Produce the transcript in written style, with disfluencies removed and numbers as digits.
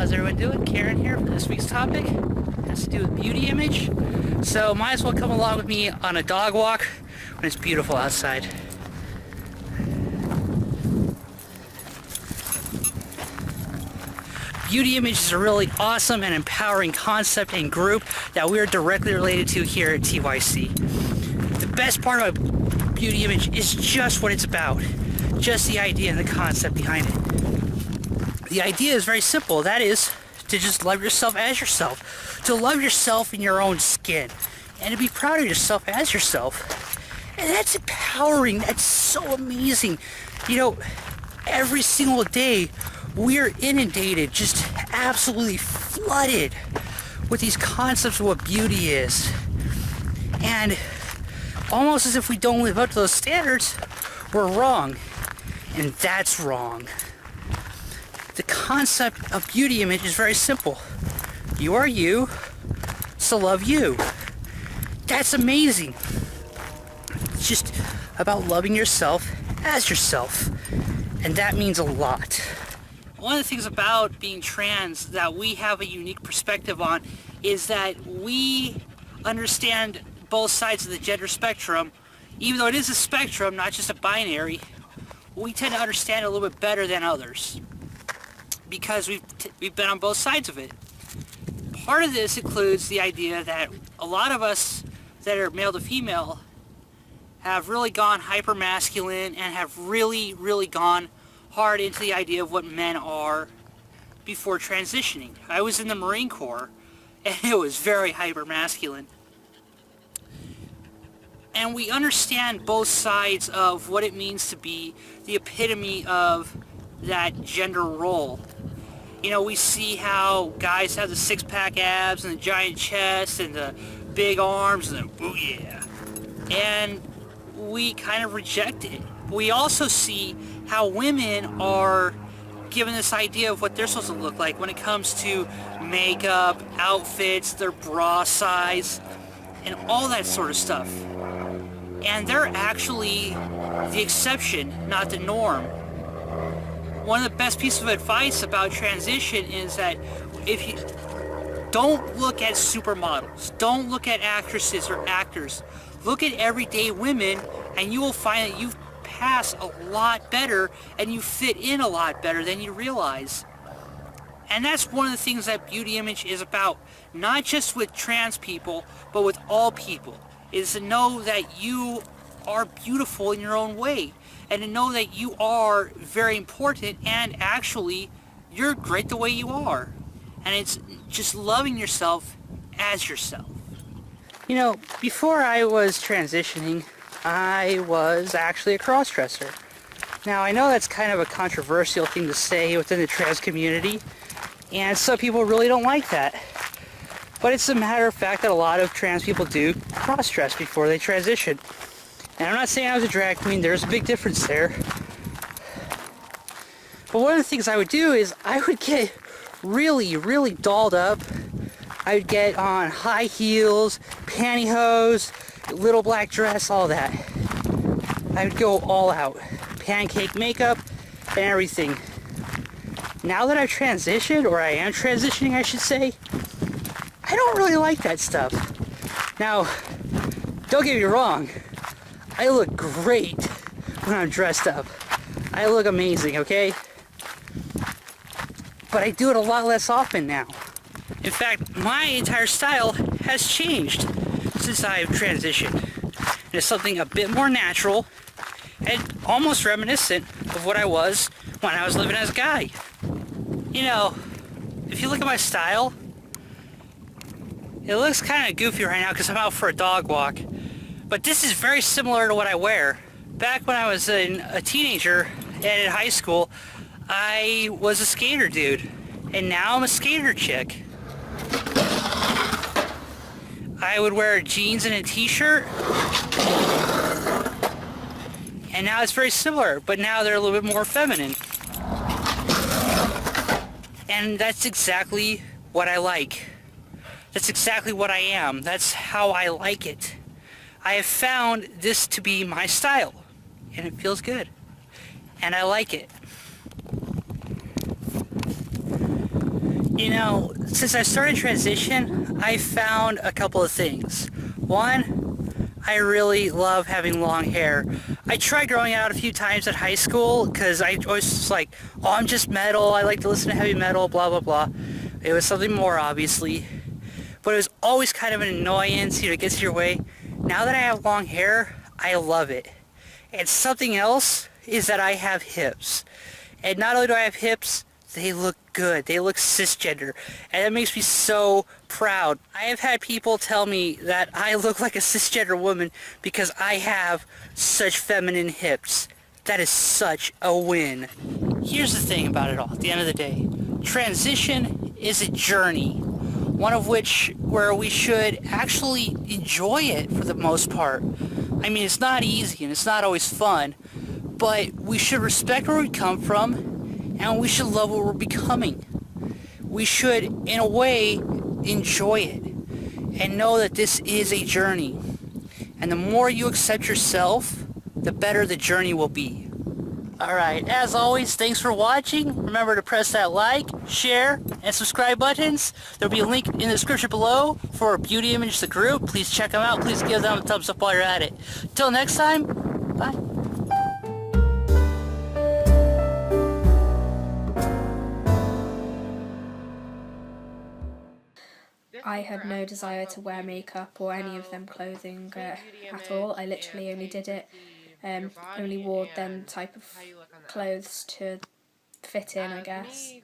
how's everyone doing? Karen here for this week's topic. It has to do with beauty image. So might as well come along with me on a dog walk when it's beautiful outside. Beauty image is a really awesome and empowering concept and group that we are directly related to here at TYC. The best part about beauty image is just what it's about. Just the idea and the concept behind it. The idea is very simple. That is to just love yourself as yourself. To love yourself in your own skin. And to be proud of yourself as yourself. And that's empowering. That's so amazing. You know, every single day we're inundated, just absolutely flooded with these concepts of what beauty is. And almost as if we don't live up to those standards, we're wrong. And that's wrong. The concept of beauty image is very simple. You are you, so love you. That's amazing. It's just about loving yourself as yourself. And that means a lot. One of the things about being trans that we have a unique perspective on is that we understand both sides of the gender spectrum. Even though it is a spectrum, not just a binary, we tend to understand it a little bit better than others because we've been on both sides of it. Part of this includes the idea that a lot of us that are male to female have really gone hyper-masculine and have really gone hard into the idea of what men are before transitioning. I was in the Marine Corps and it was very hyper-masculine. And we understand both sides of what it means to be the epitome of that gender role. You know, we see how guys have the six-pack abs and the giant chest and the big arms and the, oh yeah. And we kind of reject it. We also see how women are given this idea of what they're supposed to look like when it comes to makeup, outfits, their bra size, and all that sort of stuff. And they're actually the exception, not the norm. One of the best pieces of advice about transition is that if you don't look at supermodels, don't look at actresses or actors, look at everyday women and you will find that you pass a lot better and you fit in a lot better than you realize. And that's one of the things that beauty image is about, not just with trans people, but with all people, is to know that you are beautiful in your own way and to know that you are very important and actually you're great the way you are. And it's just loving yourself as yourself. You know, before I was transitioning, I was actually a cross-dresser. Now, I know that's kind of a controversial thing to say within the trans community, and some people really don't like that. But it's a matter of fact that a lot of trans people do cross-dress before they transition. And I'm not saying I was a drag queen, there's a big difference there. But one of the things I would do is I would get really dolled up. I would get on high heels, pantyhose, little black dress, all that. I would go all out. Pancake makeup and everything. Now that I've transitioned, or I am transitioning I should say, I don't really like that stuff. Now, don't get me wrong, I look great when I'm dressed up. I look amazing, okay? But I do it a lot less often now. In fact, my entire style has changed since I've transitioned. It's something a bit more natural and almost reminiscent of what I was when I was living as a guy. You know, if you look at my style, it looks kind of goofy right now because I'm out for a dog walk. But this is very similar to what I wear. Back when I was a teenager and in high school, I was a skater dude. And now I'm a skater chick. I would wear jeans and a t-shirt. And now it's very similar, but now they're a little bit more feminine. And that's exactly what I like. That's exactly what I am. That's how I like it. I have found this to be my style, and it feels good. And I like it. You know, since I started transition, I found a couple of things. One, I really love having long hair. I tried growing it out a few times at high school because I always was like, oh, I'm just metal. I like to listen to heavy metal, blah, blah, blah. It was something more, obviously. But it was always kind of an annoyance, you know, it gets in your way. Now that I have long hair, I love it. And something else is that I have hips. And not only do I have hips, they look good. They look cisgender. And that makes me so proud. I have had people tell me that I look like a cisgender woman because I have such feminine hips. That is such a win. Here's the thing about it all, at the end of the day. Transition is a journey. One of which where we should actually enjoy it for the most part. I mean, it's not easy and it's not always fun, but we should respect where we come from and we should love what we're becoming. We should, in a way, enjoy it and know that this is a journey. And the more you accept yourself, the better the journey will be. Alright, as always, thanks for watching. Remember to press that like, share, and subscribe buttons. There'll be a link in the description below for Beauty Image the group. Please check them out. Please give them a thumbs up while you're at it. Till next time, bye. I had no desire to wear makeup or any of them clothing at all. I literally only did it, only wore them type of clothes to fit in, I guess.